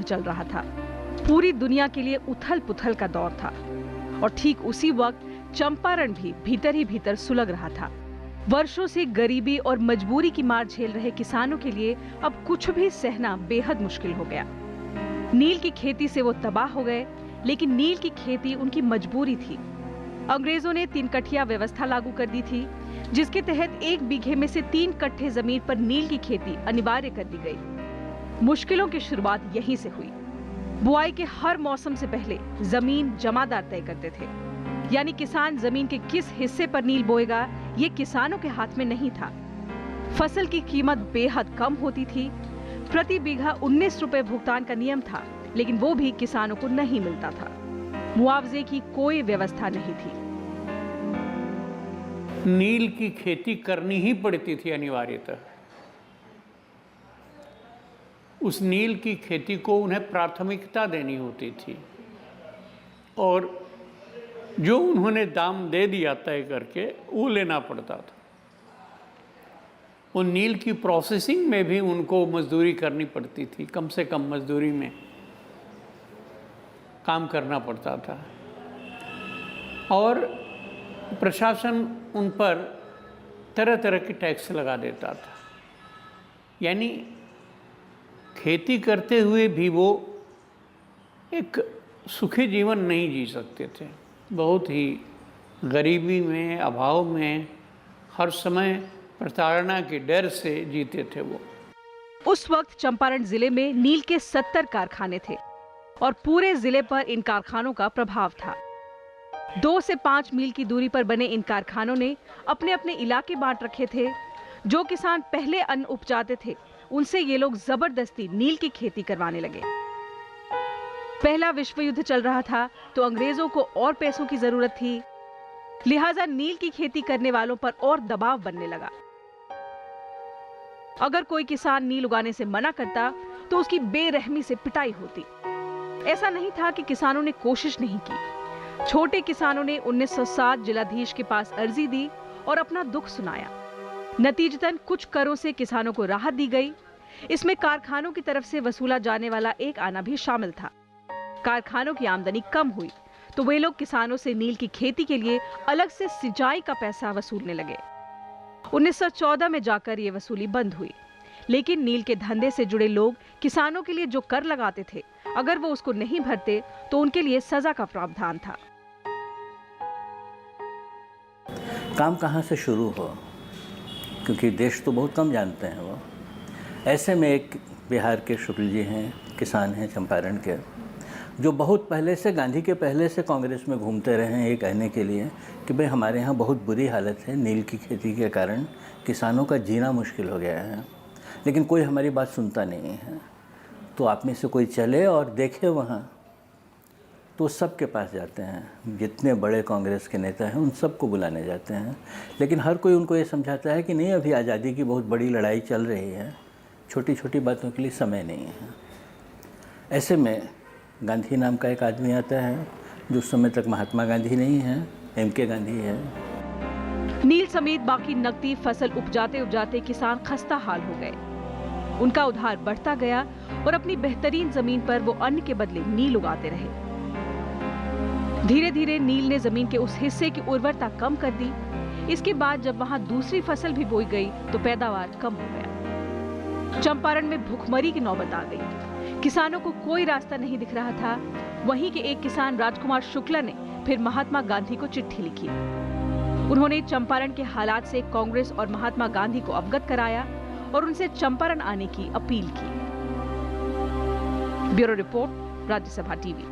चल रहा था। पूरी दुनिया के लिए उथल पुथल का दौर था और ठीक उसी वक्त चंपारण भी भीतर ही भीतर सुलग रहा था। वर्षों से गरीबी और मजबूरी की मार झेल रहे किसानों के लिए अब कुछ भी सहना बेहद मुश्किल हो गया। नील की खेती से वो तबाह हो गए, लेकिन नील की खेती उनकी मजबूरी थी। अंग्रेजों ने 3 कठिया व्यवस्था लागू कर दी थी, जिसके तहत 1 बीघे में से 3 कट्ठे जमीन पर नील की खेती अनिवार्य कर दी गई। मुश्किलों की शुरुआत यहीं से हुई। बुआई के हर मौसम से पहले जमीन जमादार तय करते थे, यानी किसान जमीन के किस हिस्से पर नील बोएगा ये किसानों के हाथ में नहीं था। फसल की कीमत बेहद कम होती थी। प्रति बीघा 19 रुपए भुगतान का नियम था, लेकिन वो भी किसानों को नहीं मिलता था। मुआवजे की कोई व्यवस्था नहीं थी। नील की खेती करनी ही पड़ती थी अनिवार्यतः। उस नील की खेती को उन्हें प्राथमिकता देनी होती थी और जो उन्होंने दाम दे दिया तय करके वो लेना पड़ता था। वो नील की प्रोसेसिंग में भी उनको मजदूरी करनी पड़ती थी, कम से कम मजदूरी में काम करना पड़ता था और प्रशासन उन पर तरह तरह के टैक्स लगा देता था। यानी खेती करते हुए भी वो एक सुखी जीवन नहीं जी सकते थे। बहुत ही गरीबी में, अभाव में, हर समय प्रताड़ना के डर से जीते थे वो। उस वक्त चंपारण जिले में नील के 70 कारखाने थे और पूरे जिले पर इन कारखानों का प्रभाव था। 2 से 5 मील की दूरी पर बने इन कारखानों ने अपने अपने इलाके बांट रखे थे। जो किसान पहले अन्न उपजाते थे, उनसे ये लोग जबरदस्ती नील की खेती करवाने लगे। पहला विश्व युद्ध चल रहा था, तो अंग्रेजों को और पैसों की जरूरत थी, लिहाजा नील की खेती करने वालों पर और दबाव बनने लगा। अगर कोई किसान नील उगाने से मना करता, तो उसकी बेरहमी से पिटाई होती। ऐसा नहीं था कि किसानों ने कोशिश नहीं की। छोटे किसानों ने 1907 जिलाधीश के पास अर्जी दी और अपना दुख सुनाया। नतीजतन कुछ करों से किसानों को राहत दी गई। इसमें कारखानों की तरफ से वसूला जाने वाला एक आना भी शामिल था। कारखानों की आमदनी कम हुई, तो वे लोग किसानों से नील की खेती के लिए अलग से सिंचाई का पैसा वसूलने लगे। 1914 में जाकर ये वसूली बंद हुई, लेकिन नील के धंधे से जुड़े लोग किसानों के लिए जो कर लगाते थे, अगर वो उसको नहीं भरते तो उनके लिए सजा का प्रावधान था। काम कहाँ से शुरू हो, क्योंकि देश तो बहुत कम जानते हैं वो। ऐसे में एक बिहार के शुक्ल जी हैं, किसान हैं चंपारण के, जो बहुत पहले से, गांधी के पहले से कांग्रेस में घूमते रहे हैं ये कहने के लिए कि भाई हमारे यहाँ बहुत बुरी हालत है, नील की खेती के कारण किसानों का जीना मुश्किल हो गया है, लेकिन कोई हमारी बात सुनता नहीं है। तो आप में से कोई चले और देखे वहाँ, तो सब के पास जाते हैं। जितने बड़े कांग्रेस के नेता हैं उन सबको बुलाने जाते हैं, लेकिन हर कोई उनको ये समझाता है कि नहीं, अभी आज़ादी की बहुत बड़ी लड़ाई चल रही है, छोटी छोटी बातों के लिए समय नहीं है। ऐसे में गांधी नाम का एक आदमी आता है, जो उस समय तक महात्मा गांधी नहीं है, MK गांधी है। नील समेत बाकी नकदी फसल उपजाते उपजाते किसान खस्ता हाल हो गए। उनका उधार बढ़ता गया और अपनी बेहतरीन जमीन पर वो अन्न के बदले नील उगाते रहे। धीरे धीरे नील ने जमीन के उस हिस्से की उर्वरता कम कर दी। इसके बाद जब वहां दूसरी फसल भी बोई गई तो पैदावार कम हो गया। चंपारण में भूखमरी की नौबत आ गई। किसानों को कोई रास्ता नहीं दिख रहा था। वहीं के एक किसान राजकुमार शुक्ला ने फिर महात्मा गांधी को चिट्ठी लिखी। उन्होंने चंपारण के हालात से कांग्रेस और महात्मा गांधी को अवगत कराया और उनसे चंपारण आने की अपील की। Bureau report, Rajya Sabha TV.